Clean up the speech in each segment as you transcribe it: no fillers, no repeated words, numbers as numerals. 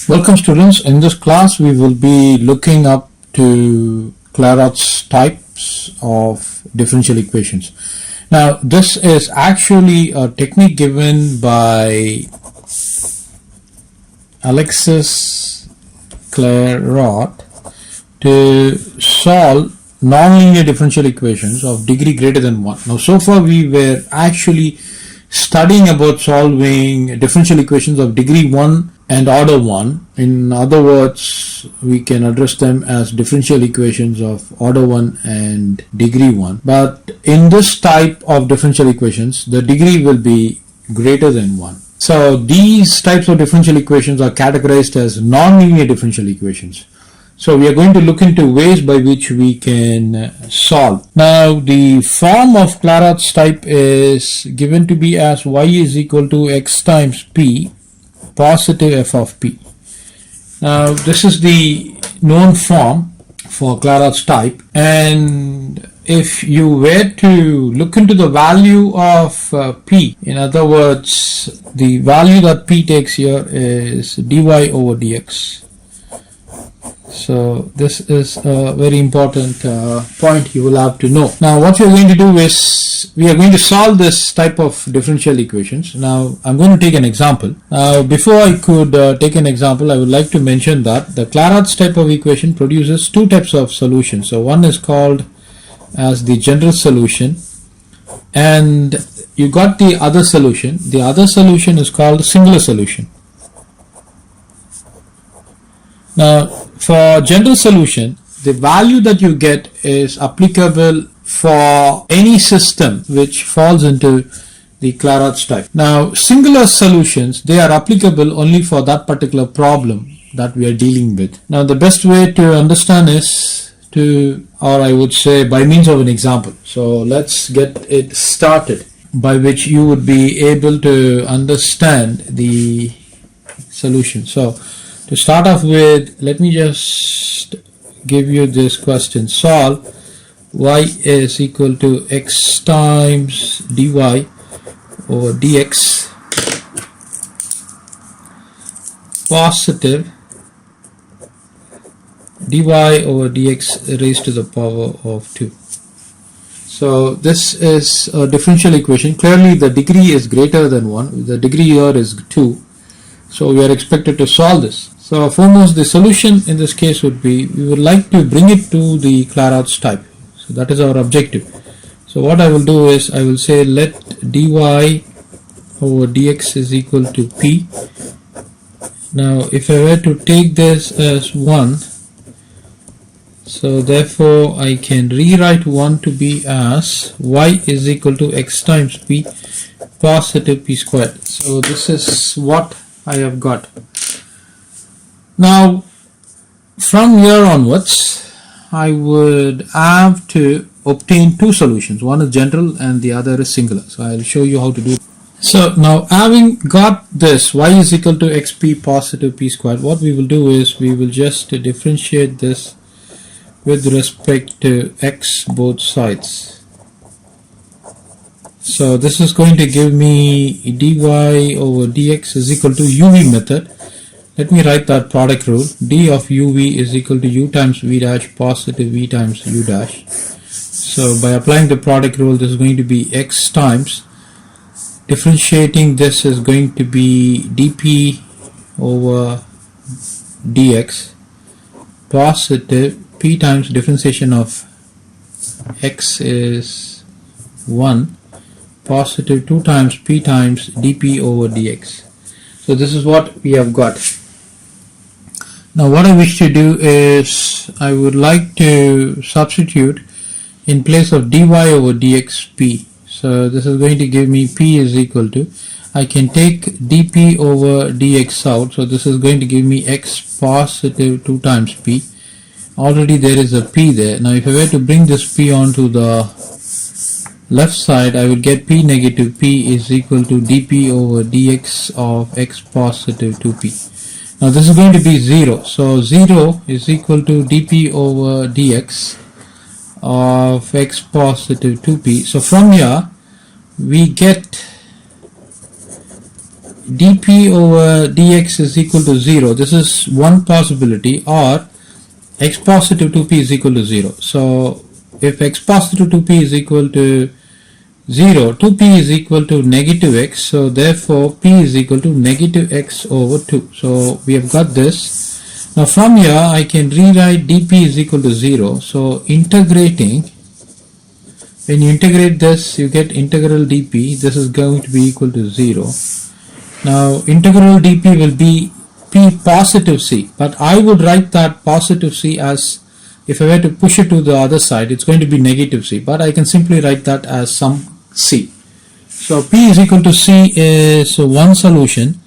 Welcome students. In this class we will be looking up to Clairaut's types of differential equations. Now this is actually a technique given by Alexis Clairaut to solve nonlinear differential equations of degree greater than 1. Now so far we were actually studying about solving differential equations of degree 1 and order 1. In other words, we can address them as differential equations of order 1 and degree 1. But in this type of differential equations, the degree will be greater than 1. So these types of differential equations are categorized as nonlinear differential equations. So we are going to look into ways by which we can solve. Now the form of Clairaut's type is given to be as y is equal to x times p positive f of p. Now this is the known form for Clairaut's type, and if you were to look into the value of p, in other words the value that p takes here is dy over dx. So this is a very important point you will have to know. Now what we are going to do is we are going to solve this type of differential equations. Now I'm going to take an example. Now before I could take an example, I would like to mention that the Clairaut's type of equation produces two types of solutions. So one is called as the general solution, and you got the other solution. The other solution is called singular solution. Now for general solution, the value that you get is applicable for any system which falls into the Clairaut's type. Now singular solutions, they are applicable only for that particular problem that we are dealing with. Now the best way to understand is or I would say by means of an example. So let's get it started, by which you would be able to understand the solution. So to start off with, let me just give you this question. Solve y is equal to x times dy over dx positive dy over dx raised to the power of 2. So this is a differential equation. Clearly the degree is greater than 1. The degree here is 2. So we are expected to solve this. So foremost, the solution in this case would be, we would like to bring it to the Clairaut's type. So that is our objective. So what I will do is, I will say let dy over dx is equal to p. Now if I were to take this as 1, so therefore I can rewrite 1 to be as y is equal to x times p positive p squared. So this is what I have got. Now from here onwards, I would have to obtain two solutions. One is general and the other is singular. So I will show you how to do it. So now having got this y is equal to xp positive p squared, what we will do is we will just differentiate this with respect to x both sides. So this is going to give me dy over dx is equal to uv method. Let me write that product rule. D of uv is equal to u times v dash positive v times u dash. So by applying the product rule, this is going to be x times, differentiating this is going to be dp over dx positive p times differentiation of x is 1 positive 2 times p times dp over dx. So this is what we have got. Now what I wish to do is, I would like to substitute in place of dy over dx p. So this is going to give me p is equal to, I can take dp over dx out. So this is going to give me x positive 2 times p. Already there is a p there. Now if I were to bring this p onto the left side, I would get p negative p is equal to dp over dx of x positive 2p. Now this is going to be 0. So 0 is equal to dp over dx of x positive 2p. So from here we get dp over dx is equal to 0. This is one possibility, or x positive 2p is equal to 0. So if x positive 2p is equal to 0, 2p is equal to negative x, so therefore p is equal to negative x over 2. So we have got this. Now from here I can rewrite dp is equal to 0. So integrating, when you integrate this, you get integral dp. This is going to be equal to 0. Now integral dp will be p positive c, but I would write that positive c as, if I were to push it to the other side, it's going to be negative c, but I can simply write that as some c. So p is equal to c is one solution,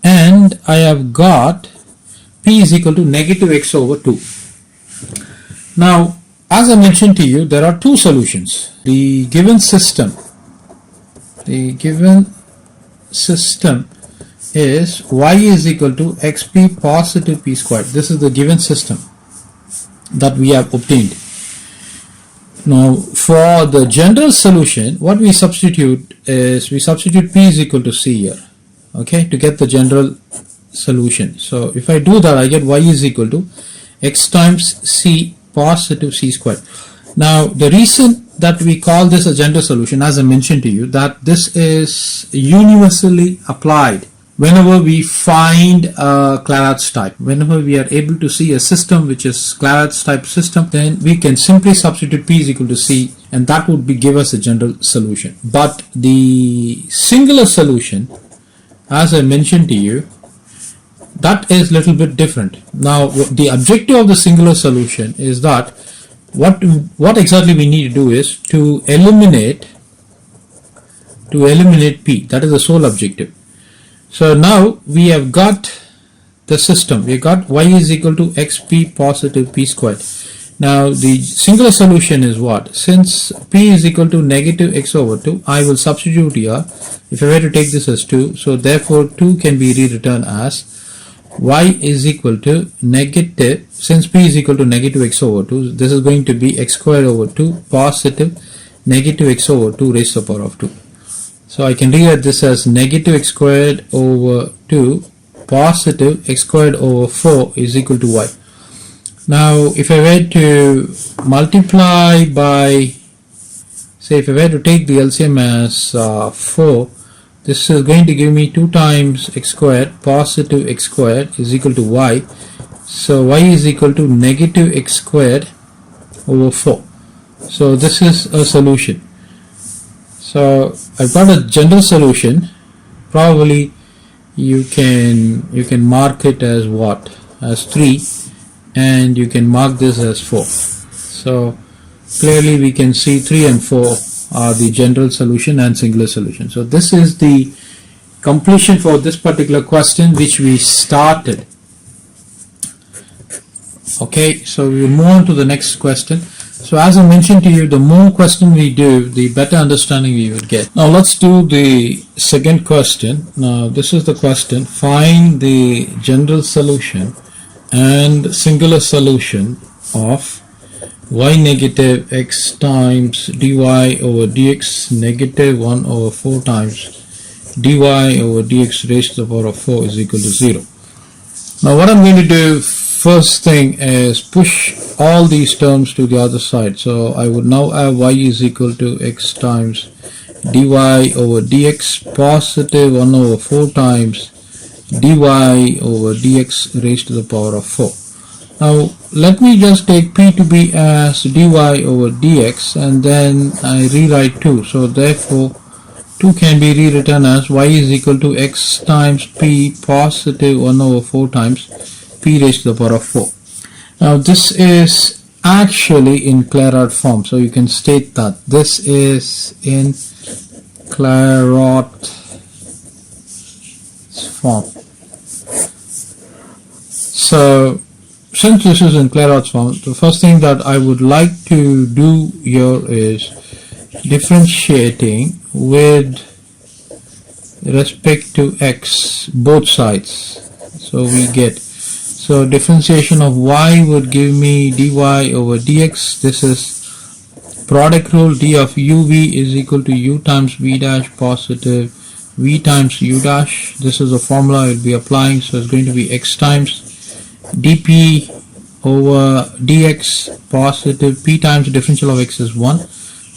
and I have got p is equal to negative x over 2. Now as I mentioned to you, there are two solutions. The given system is y is equal to xp positive p squared. This is the given system that we have obtained. Now for the general solution, what we substitute is, we substitute p is equal to c here, okay, to get the general solution. So if I do that, I get y is equal to x times c positive c squared. Now the reason that we call this a general solution, as I mentioned to you, that this is universally applied whenever we find a Clairaut's type. Whenever we are able to see a system which is Clairaut's type system, then we can simply substitute p is equal to c, and that would give us a general solution. But the singular solution, as I mentioned to you, that is a little bit different. Now the objective of the singular solution is that what exactly we need to do is to eliminate p. That is the sole objective. So now we have got the system. We got y is equal to xp positive p squared. Now the singular solution is what? Since p is equal to negative x over 2, I will substitute here. If I were to take this as 2, so therefore 2 can be rewritten as y is equal to negative, since p is equal to negative x over 2, this is going to be x squared over 2 positive negative x over 2 raised to the power of 2. So I can rewrite this as negative x squared over 2 positive x squared over 4 is equal to y. Now if I were to multiply by, say if I were to take the LCM as 4, this is going to give me 2 times x squared positive x squared is equal to y. So y is equal to negative x squared over 4. So this is a solution. So I've got a general solution. Probably you can mark it as what? As 3, and you can mark this as 4. So clearly we can see 3 and 4 are the general solution and singular solution. So this is the completion for this particular question which we started. Okay, so we will move on to the next question. So as I mentioned to you, the more question we do, the better understanding we would get. Now let's do the second question. Now this is the question: find the general solution and singular solution of y negative x times dy over dx negative 1 over 4 times dy over dx raised to the power of 4 is equal to 0. Now what I'm going to do first thing is push all these terms to the other side. So I would now have y is equal to x times dy over dx positive 1 over 4 times dy over dx raised to the power of 4. Now let me just take p to be as dy over dx, and then I rewrite 2. So therefore 2 can be rewritten as y is equal to x times p positive 1 over 4 times p raised to the power of 4. Now this is actually in Clairaut form, so you can state that this is in Clairaut form. So since this is in Clairaut's form, the first thing that I would like to do here is differentiating with respect to x both sides. So we get, so differentiation of y would give me dy over dx. This is product rule, d of uv is equal to u times v dash positive v times u dash. This is the formula I will be applying, so it's going to be x times dp over dx positive p times differential of x is 1,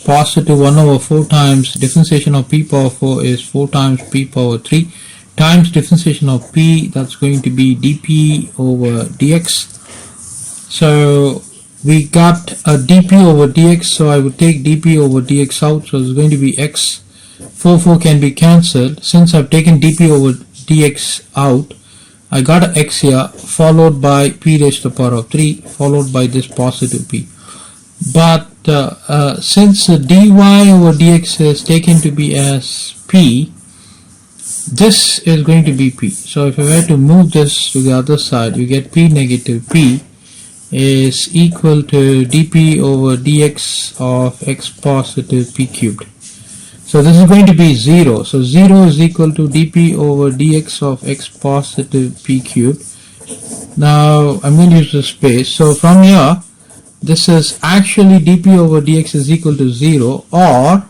positive 1 over 4 times differentiation of p power 4 is 4 times p power 3 times differentiation of p, that's going to be dp over dx. So we got a dp over dx, so I would take dp over dx out, so it's going to be x. 4 can be cancelled. Since I've taken dp over dx out, I got an x here, followed by p raised to the power of 3, followed by this positive p. But since dy over dx is taken to be as p, this is going to be p. So if I were to move this to the other side, we get p negative p is equal to dp over dx of x positive p cubed. So this is going to be 0. So 0 is equal to dp over dx of x positive p cubed. Now I'm going to use the space. So from here, this is actually dp over dx is equal to 0, or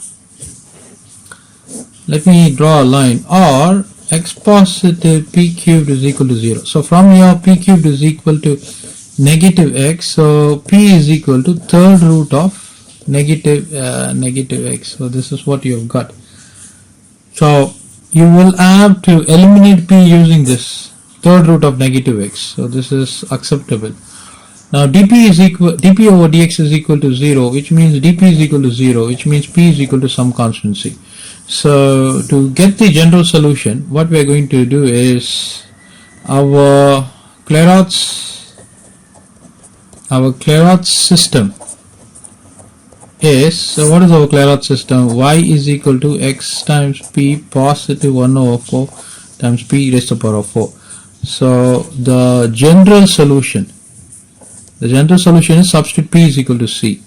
let me draw a line, or x positive p cubed is equal to 0. So from here, p cubed is equal to negative x, so p is equal to third root of negative x. So this is what you have got. So you will have to eliminate p using this third root of negative x. So this is acceptable. Now dp over dx is equal to 0, which means dp is equal to 0, which means p is equal to some constancy. So to get the general solution, what we are going to do is our Clairaut system is, so what is our Clairaut system? Y is equal to x times p positive 1 over 4 times p raised to the power of 4. So the general solution is substitute p is equal to c,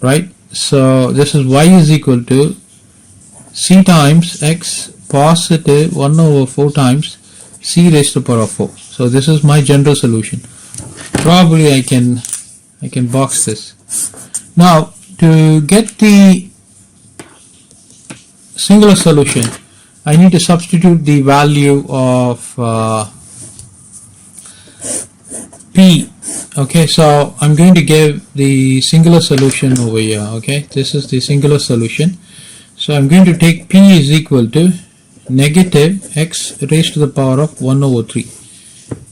right? So this is y is equal to c times x positive 1 over 4 times c raised to the power of 4. So this is my general solution. Probably I can box this. Now to get the singular solution, I need to substitute the value of p. Okay, so I'm going to give the singular solution over here. Okay, this is the singular solution. So I'm going to take p is equal to negative x raised to the power of 1 over 3.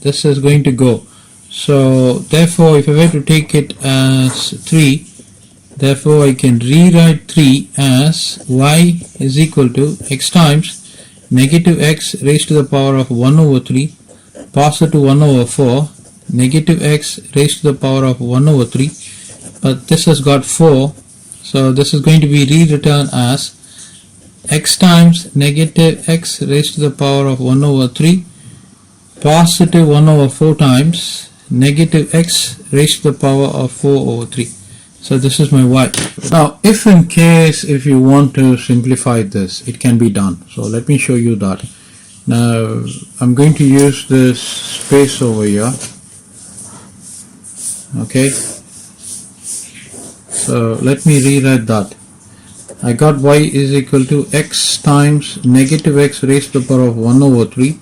This is going to go. So therefore, if I were to take it as 3, therefore I can rewrite 3 as y is equal to x times negative x raised to the power of 1 over 3 positive 1 over 4 negative x raised to the power of 1 over 3, but this has got 4, so this is going to be rewritten as x times negative x raised to the power of 1 over 3 positive 1 over 4 times negative x raised to the power of 4 over 3. So this is my y. Now if you want to simplify this, it can be done. So let me show you that. Now I'm going to use this space over here. Okay, so let me rewrite that. I got y is equal to x times negative x raised to the power of 1 over 3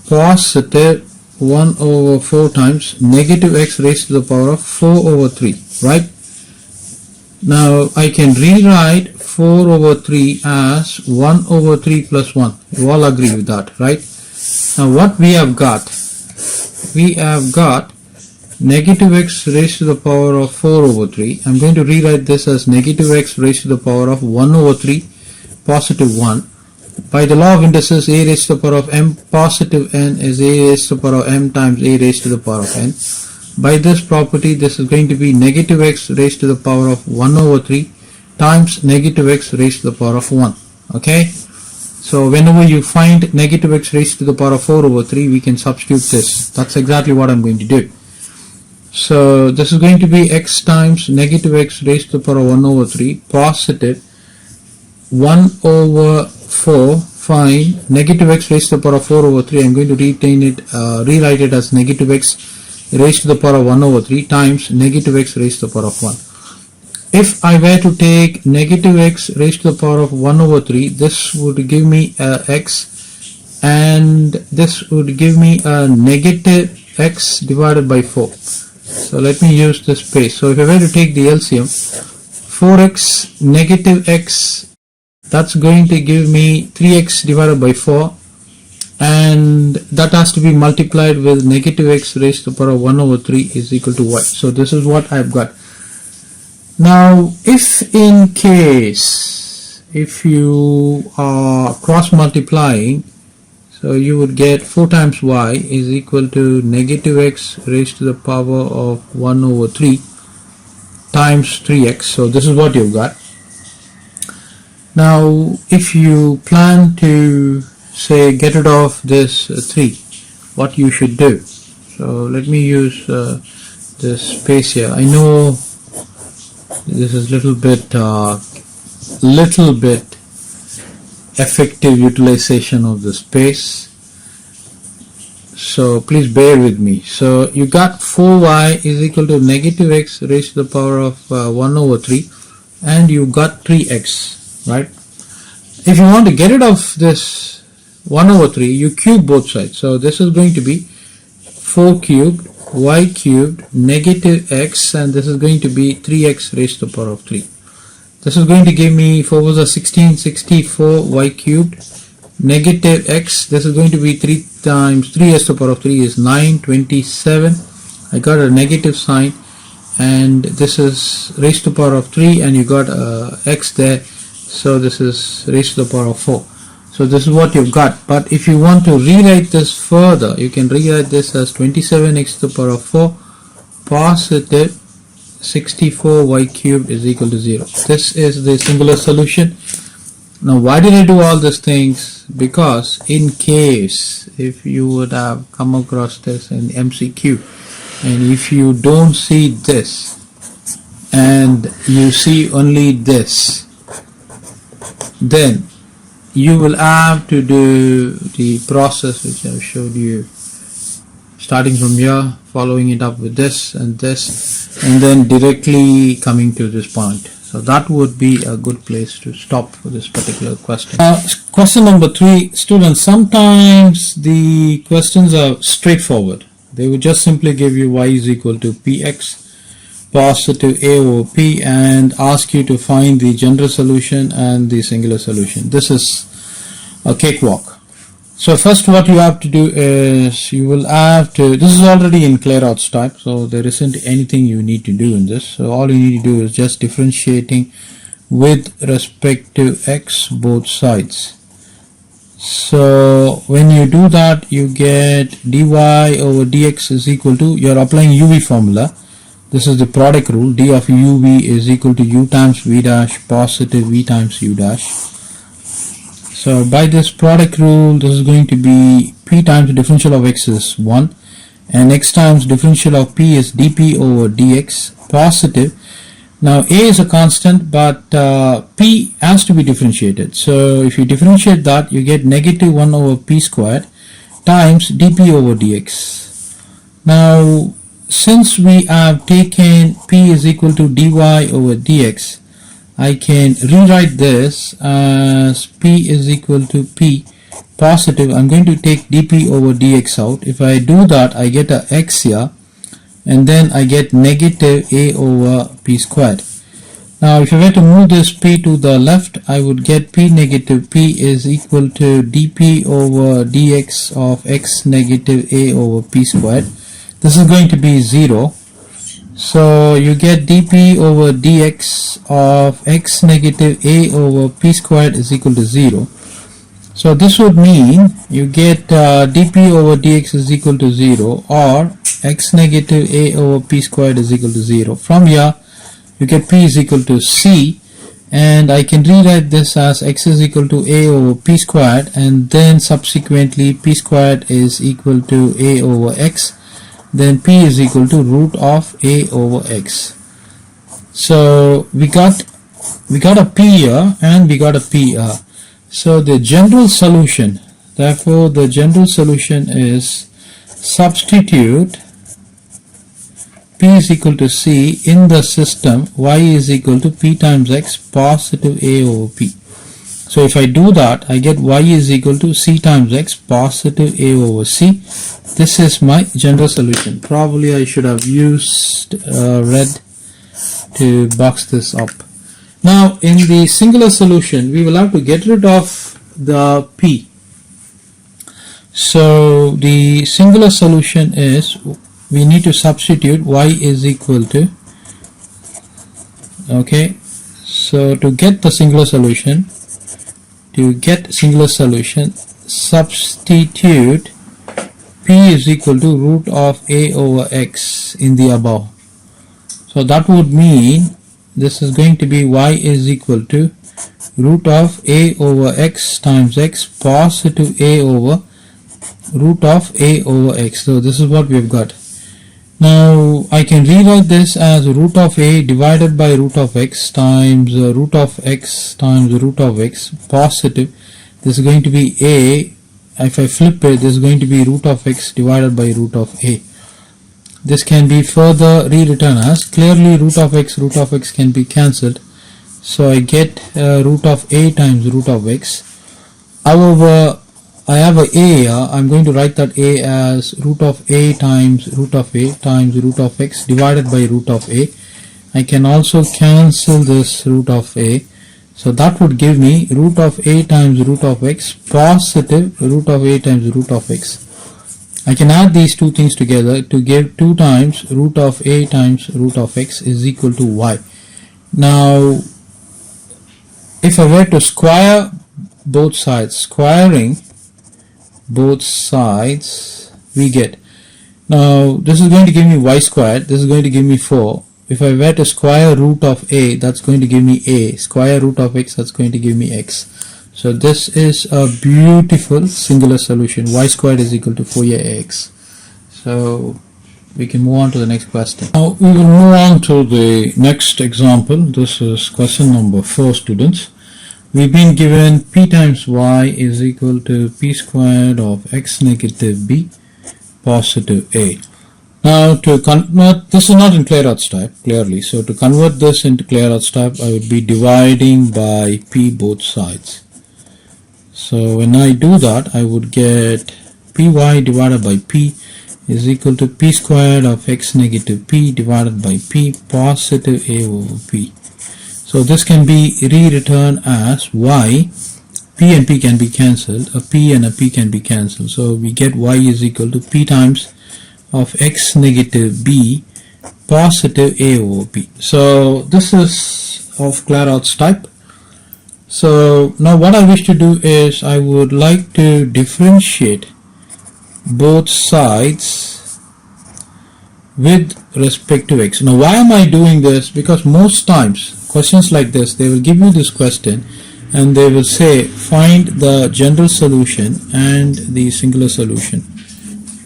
positive 1 over 4 times negative x raised to the power of 4 over 3, right? Now I can rewrite 4 over 3 as 1 over 3 plus 1. You all agree with that, right? Now what we have got negative x raised to the power of 4 over 3. I'm going to rewrite this as negative x raised to the power of 1 over 3 positive 1. By the law of indices, a raised to the power of m positive n is a raised to the power of m times a raised to the power of n. By this property, this is going to be negative x raised to the power of 1 over 3 times negative x raised to the power of 1. Okay, so whenever you find negative x raised to the power of 4 over 3, we can substitute this. That's exactly what I'm going to do. So this is going to be x times negative x raised to the power of 1 over 3 positive 1 over 4, fine, negative x raised to the power of 4 over 3. I'm going to rewrite it as negative x raised to the power of 1 over 3 times negative x raised to the power of 1. if I were to take negative x raised to the power of 1 over 3, this would give me x, and this would give me a negative x divided by 4. So let me use this space. So if I were to take the LCM, 4x negative x, that's going to give me 3x divided by 4, and that has to be multiplied with negative x raised to the power of 1 over 3 is equal to y. So this is what I've got. Now if in case if you are cross multiplying, so you would get 4 times y is equal to negative x raised to the power of 1 over 3 times 3x. So this is what you've got. Now if you plan to say get rid of this 3, what you should do. So let me use this space here. I know this is little bit effective utilization of the space, so please bear with me. So you got 4y is equal to negative x raised to the power of 1 over 3, and you got 3x, right? If you want to get rid of this 1 over 3, you cube both sides. So this is going to be 4 cubed y cubed negative x, and this is going to be 3x raised to the power of 3. This is going to give me 4 was a 16, 64 y cubed negative x. This is going to be 3 times 3 raised to the power of 3 is 9, 27. I got a negative sign, and this is raised to the power of 3, and you got x there, so this is raised to the power of 4. So this is what you've got. But if you want to rewrite this further, you can rewrite this as 27x to the power of 4 positive 64 y cubed is equal to 0. This is the singular solution. Now why did I do all these things? Because in case if you would have come across this in MCQ, and if you don't see this and you see only this, then you will have to do the process which I showed you, starting from here, following it up with this, and then directly coming to this point. So that would be a good place to stop for this particular question. Question number 3, students, sometimes the questions are straightforward. They would just simply give you y is equal to px positive a over p and ask you to find the general solution and the singular solution. This is a cakewalk. So first what you have to do is you will have to, this is already in Clairaut's type, so there isn't anything you need to do in this. So all you need to do is just differentiating with respect to x both sides. So when you do that, you get dy over dx is equal to, you're applying UV formula. This is the product rule. D of uv is equal to u times v dash positive v times u dash. So by this product rule, this is going to be p times the differential of x is 1, and x times differential of p is dp over dx positive. Now a is a constant, but p has to be differentiated. So if you differentiate that, you get negative 1 over p squared times dp over dx. Now since we have taken p is equal to dy over dx, I can rewrite this as p is equal to p positive. I'm going to take dp over dx out. If I do that, I get a x here, and then I get negative a over p squared. Now if I were to move this p to the left, I would get p negative p is equal to dp over dx of x negative a over p squared. This is going to be 0. So you get dp over dx of x negative a over p squared is equal to 0. So this would mean you get dp over dx is equal to 0, or x negative a over p squared is equal to 0. From here you get p is equal to c, and I can rewrite this as x is equal to a over p squared, and then subsequently p squared is equal to a over x. Then p is equal to root of a over x. So we got a p here and we got a p here. So the general solution, therefore the general solution is substitute P is equal to C in the system y is equal to P times X positive A over P. So if I do that, I get y is equal to C times X positive A over C. This is my general solution. Probably I should have used red to box this up. Now in the singular solution, we will have to get rid of the P. So the singular solution is, we need to substitute y is equal to, okay, so to get the singular solution, substitute P is equal to root of A over X in the above. So that would mean this is going to be y is equal to root of A over X times X positive A over root of A over X. So this is what we've got. Now I can rewrite this as root of A divided by root of X times root of X times root of X positive. This is going to be A. If I flip it, this is going to be root of X divided by root of A. This can be further rewritten as, clearly root of X can be cancelled. So I get root of A times root of X. However, I have a A here. I'm going to write that A as root of A times root of A times root of X divided by root of A. I can also cancel this root of A. So that would give me root of A times root of X positive root of A times root of X. I can add these two things together to give 2 times root of A times root of X is equal to y. Now if I were to square both sides, squaring both sides, we get, now this is going to give me y squared, this is going to give me 4. If I were to square root of A, that's going to give me A. Square root of X, that's going to give me X. So this is a beautiful singular solution. Y squared is equal to 4ax. So we can move on to the next question. Now we will move on to the next example. This is question number 4, students. We've been given P times Y is equal to P squared of X negative B positive A. Now to convert, this is not in Clairaut's type clearly, so to convert this into Clairaut's type, I would be dividing by P both sides. So when I do that, I would get Py divided by P is equal to P squared of X negative P divided by P positive A over P. So this can be rewritten as y, P and P can be cancelled, a P and a P can be cancelled. So we get y is equal to P times of X negative B positive A over P. So this is of Clairaut's type. So now what I wish to do is I would like to differentiate both sides with respect to X. Now why am I doing this? Because most times questions like this, they will give you this question and they will say find the general solution and the singular solution.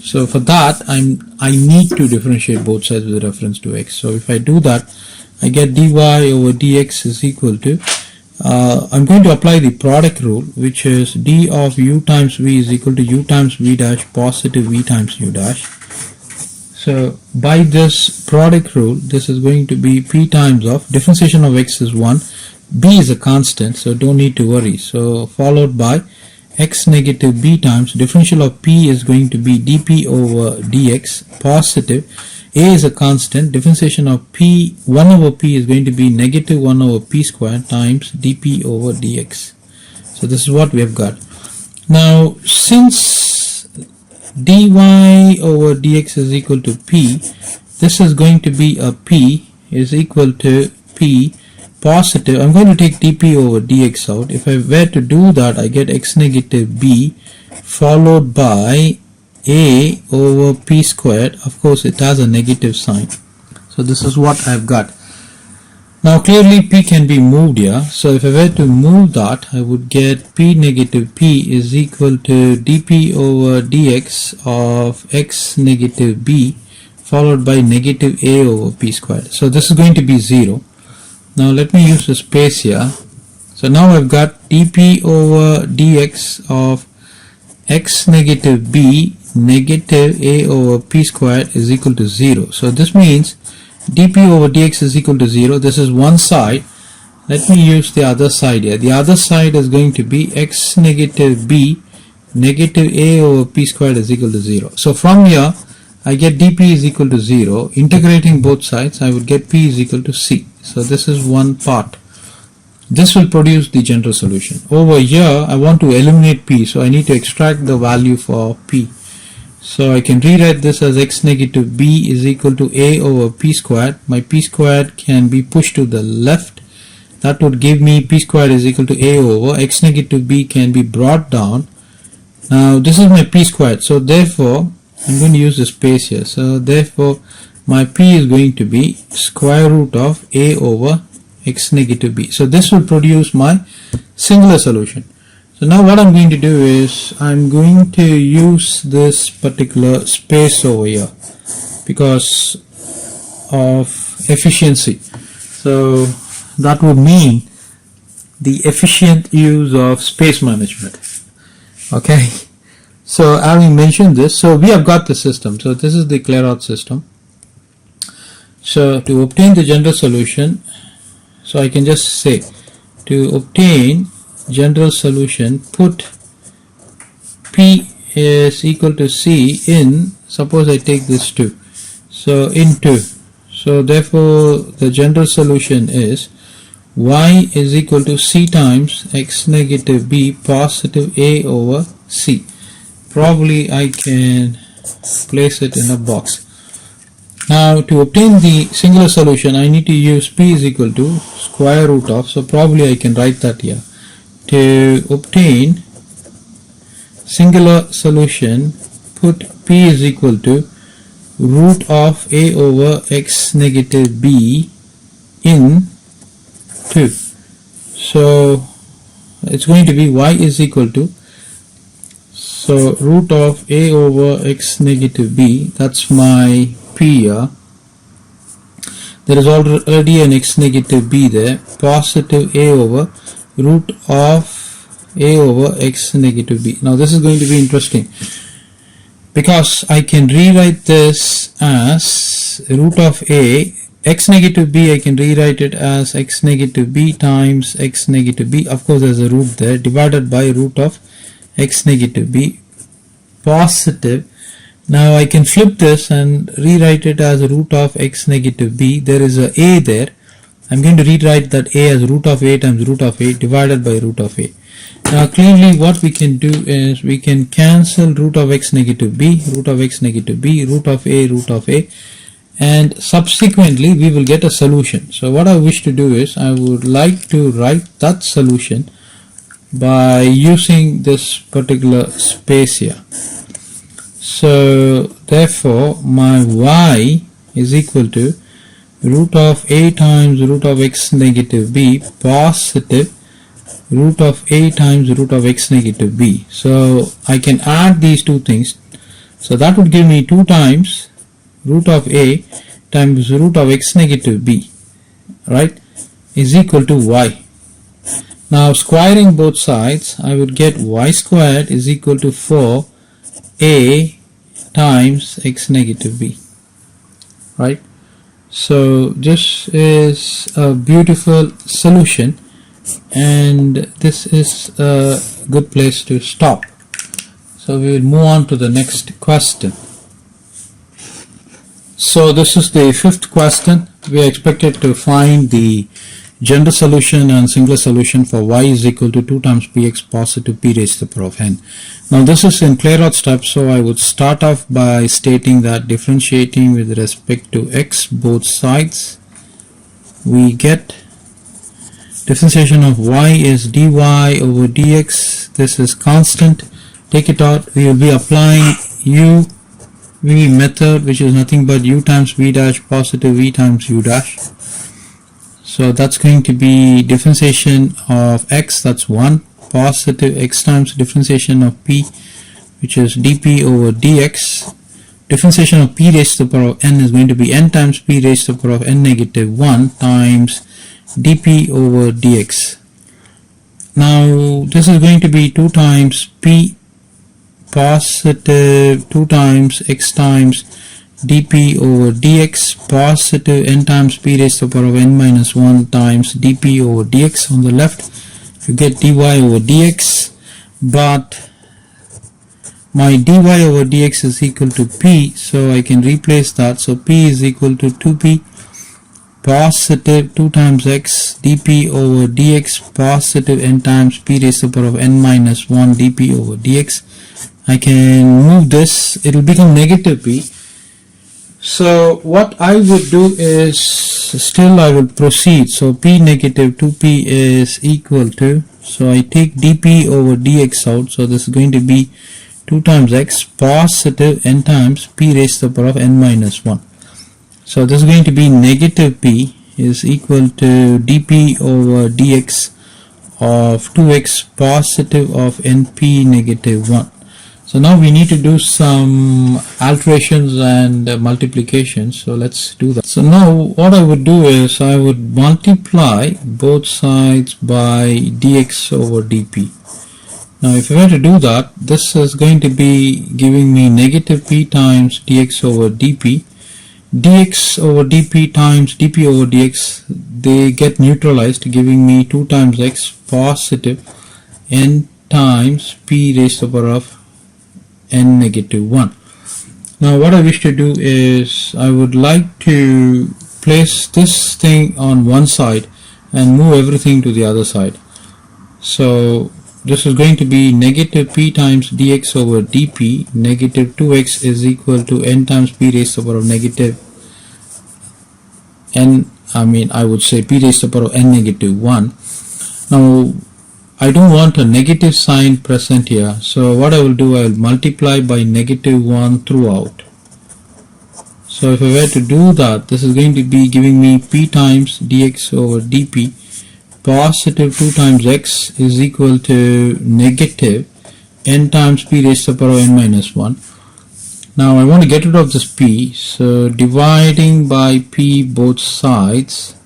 So for that I need to differentiate both sides with reference to X. So if I do that, I get dy over dx is equal to, I'm going to apply the product rule, which is d of u times v is equal to u times v dash positive v times u dash. So by this product rule, this is going to be P times of differentiation of X is 1, B is a constant, so don't need to worry. So followed by X negative B times differential of P is going to be dP over dx positive. A is a constant, differentiation of P 1 over P is going to be negative 1 over P squared times dP over dx. So this is what we have got. Now since dy over dx is equal to P, this is going to be a P is equal to P positive. I'm going to take dP over dx out. If I were to do that, I get X negative B followed by A over P squared. Of course it has a negative sign. So this is what I've got. Now clearly P can be moved here, so if I were to move that, I would get P negative P is equal to dP over dx of X negative B followed by negative A over P squared. So this is going to be 0. Now let me use the space here. So now I've got dP over dx of X negative B negative a over p squared is equal to 0. So this means dp over dx is equal to 0. This is one side. Let me use the other side here. The other side is going to be x negative b negative a over p squared is equal to 0. So from here I get dp is equal to 0. Integrating both sides, I would get p is equal to c. So this is one part. This will produce the general solution. Over here I want to eliminate p, so I need to extract the value for p. So I can rewrite this as x negative b is equal to a over p squared. My p squared can be pushed to the left. That would give me p squared is equal to a over x negative b can be brought down. Now this is my p squared, so therefore I'm going to use the space here. So therefore my p is going to be square root of a over x negative b. So this will produce my singular solution. So now what I'm going to do is I'm going to use this particular space over here because of efficiency. So that would mean the efficient use of space management. Okay, so having mentioned this, so we have got the system. So this is the Clairaut system. So to obtain the general solution, so I can just say to obtain general solution, put p is equal to c in, suppose I take this 2, so in 2. So therefore the general solution is y is equal to c times x negative b positive a over c. Probably I can place it in a box. Now to obtain the singular solution I need to use p is equal to square root of, so probably I can write that here. To obtain singular solution, put p is equal to root of a over x negative b in 2. So it's going to be y is equal to, so root of a over x negative b, that's my p here. There is already an x negative b there, positive a over root of a over x negative b. Now this is going to be interesting because I can rewrite this as root of a x negative b, I can rewrite it as x negative b times x negative b, of course there's a root there, divided by root of x negative b positive. Now I can flip this and rewrite it as root of x negative b. There is a there. I'm going to rewrite that a as root of a times root of a divided by root of a. Now clearly what we can do is we can cancel root of x negative b, root of x negative b, root of a, and subsequently we will get a solution. So what I wish to do is I would like to write that solution by using this particular space here. So therefore my y is equal to root of a times root of x negative b positive root of a times root of x negative b. So I can add these two things. So that would give me 2 times root of a times root of x negative b, right, is equal to y. Now squaring both sides, I would get y squared is equal to 4a times x negative b, right. So this is a beautiful solution and this is a good place to stop. So we will move on to the next question. So this is the 5th question. We are expected to find the general solution and singular solution for y is equal to 2 times px positive p raised to the power of n. Now this is in Clairaut steps, so I would start off by stating that differentiating with respect to x both sides, we get differentiation of y is dy over dx. This is constant. Take it out. We will be applying u v method, which is nothing but u times v dash positive v times u dash. So that's going to be differentiation of x, that's 1, positive x times differentiation of p, which is dp over dx. Differentiation of p raised to the power of n is going to be n times p raised to the power of n negative 1 times dp over dx. Now this is going to be 2 times p positive 2 times x times dp over dx, positive n times p raised to the power of n minus 1 times dp over dx. On the left you get dy over dx, but my dy over dx is equal to p, so I can replace that. So p is equal to 2p positive 2 times x dp over dx, positive n times p raised to the power of n minus 1 dp over dx. I can move this, it will become negative p. So what I would do is, still I will proceed. So p negative 2p is equal to, so I take dp over dx out, so this is going to be 2 times x positive n times p raised to the power of n minus 1. So this is going to be negative p is equal to dp over dx of 2x positive of np negative 1. So now we need to do some alterations and multiplications. So let's do that. So now what I would do is I would multiply both sides by dx over dp. Now if I were to do that, this is going to be giving me negative p times dx over dp. Dx over dp times dp over dx, they get neutralized, giving me 2 times x positive n times p raised to the power of n negative 1. Now what I wish to do is I would like to place this thing on one side and move everything to the other side. So this is going to be negative p times dx over dp. Negative 2x is equal to n times p raised to the power of negative n, I would say p raised to the power of n negative 1. Now I don't want a negative sign present here, so what I will do, I will multiply by negative 1 throughout. So if I were to do that, this is going to be giving me p times dx over dp, positive 2 times x is equal to negative n times p raised to the power of n minus 1. Now I want to get rid of this p, so dividing by p both sides,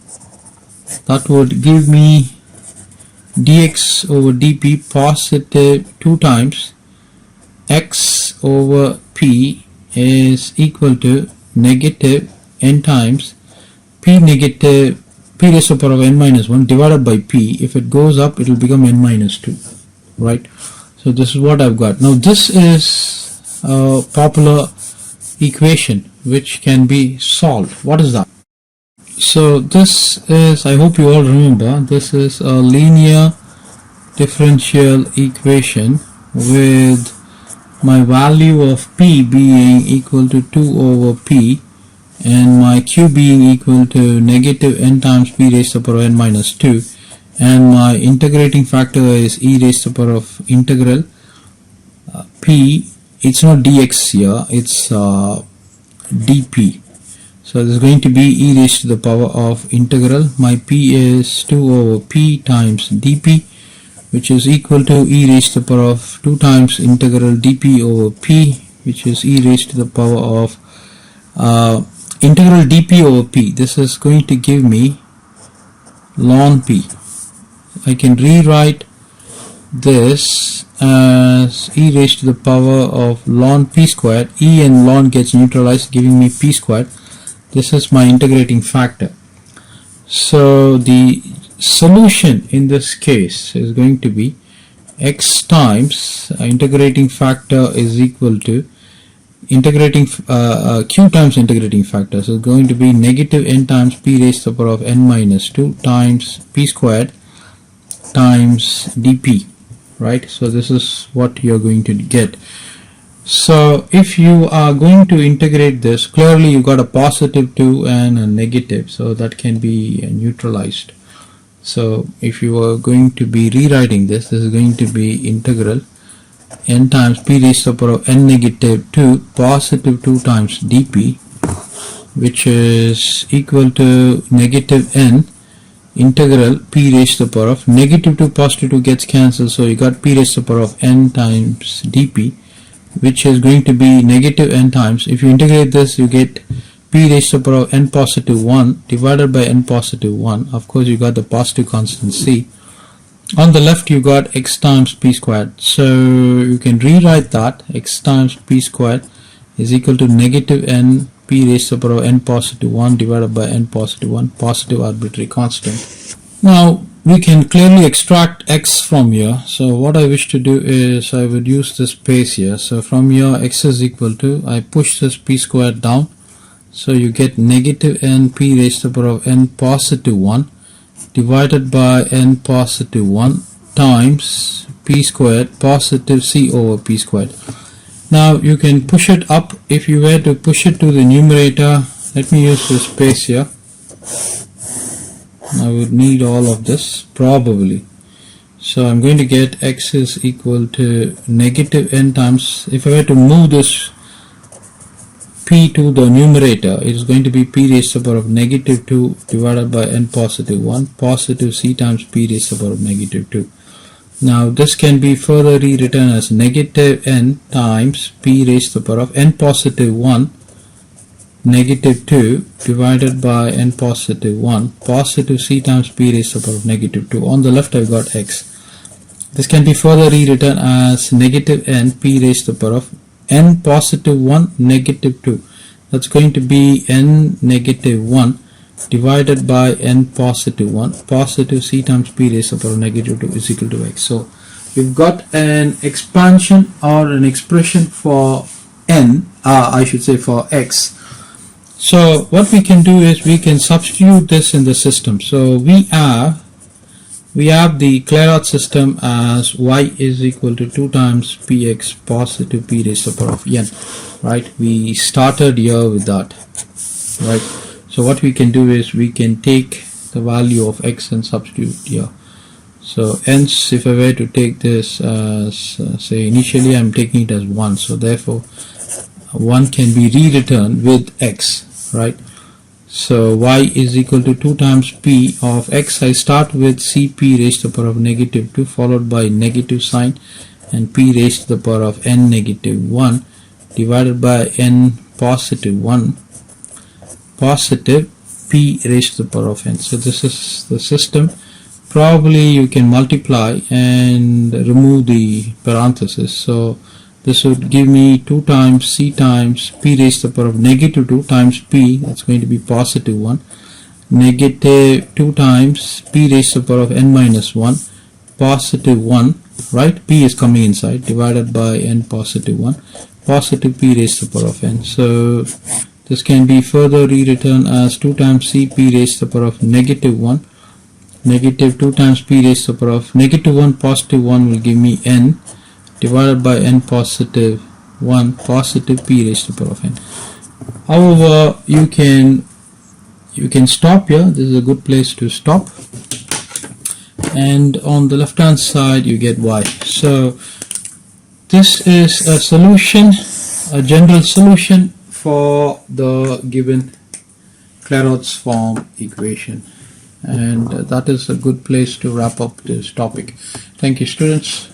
that would give me dx over dp positive 2 times x over p is equal to negative n times p negative p raised to the power of n minus 1 divided by p. If it goes up, it will become n minus 2, right? So this is what I've got. Now this is a popular equation which can be solved. What is that? So this is, I hope you all remember, this is a linear differential equation with my value of p being equal to 2 over p and my q being equal to negative n times p raised to the power of n minus 2, and my integrating factor is e raised to the power of integral p. It's not dx here, it's dp. So this is going to be e raised to the power of integral. My p is 2 over p times dp, which is equal to e raised to the power of 2 times integral dp over p, which is e raised to the power of integral dp over p. This is going to give me ln p. I can rewrite this as e raised to the power of ln p squared. E and ln gets neutralized, giving me p squared. This is my integrating factor. So the solution in this case is going to be x times integrating factor is equal to integrating q times integrating factor. So it's going to be negative n times p raised to the power of n minus 2 times p squared times dp, right? So this is what you're going to get. So if you are going to integrate this, clearly you got a positive 2 and a negative, so that can be neutralized. So if you are going to be rewriting this, this is going to be integral n times p raised to the power of n negative 2 positive 2 times dp, which is equal to negative n integral p raised to the power of negative 2 positive 2 gets cancelled, so you got p raised to the power of n times dp, which is going to be negative n times, if you integrate this you get p raised to the power of n positive 1 divided by n positive 1. Of course you got the positive constant c, On the left you got x times p squared, so you can rewrite that x times p squared is equal to negative n p raised to the power of n positive 1 divided by n positive 1, positive arbitrary constant. Now we can clearly extract x from here, so what I wish to do is I would use this base here. So from here x is equal to, I push this p squared down, so you get negative n p raised to the power of n positive 1 divided by n positive 1 times p squared positive c over p squared. Now you can push it up. If you were to push it to the numerator, let me use this space here. I would need all of this probably. So I'm going to get x is equal to negative n times, if I were to move this p to the numerator, it is going to be p raised to the power of negative 2 divided by n positive 1, positive c times p raised to the power of negative 2. Now this can be further rewritten as negative n times p raised to the power of n positive 1 negative 2 divided by n positive 1, positive c times p raised to the power of negative 2. On the left I've got x. This can be further rewritten as negative n p raised to the power of n positive 1 negative 2. That's going to be n negative 1 divided by n positive 1, positive c times p raised to the power of negative 2 is equal to x. So we've got an expansion or an expression for n, I should say for x. So what we can do is we can substitute this in the system. So we have the Clairaut system as y is equal to 2 times px positive p raised to the power of n, right? We started here with that, right? So what we can do is we can take the value of x and substitute here. So hence if I were to take this as say initially I'm taking it as 1, so therefore 1 can be rewritten with x, right? So y is equal to 2 times p of x. I start with cp raised to the power of negative 2 followed by negative sign and p raised to the power of n negative 1 divided by n positive 1 positive p raised to the power of n. So this is the system. Probably you can multiply and remove the parenthesis. So this would give me 2 times c times p raised to the power of negative 2 times p, that's going to be positive 1, negative 2 times p raised to the power of n minus 1, positive 1, right? P is coming inside, divided by n positive 1, positive p raised to the power of n. So this can be further rewritten as 2 times c p raised to the power of negative 1, negative 2 times p raised to the power of negative 1 positive 1 will give me n, divided by n positive 1 positive p raised to the power of n. However, you can stop here. This is a good place to stop, and on the left hand side you get y. So this is a solution, a general solution for the given Clairaut's form equation, and that is a good place to wrap up this topic. Thank you, students.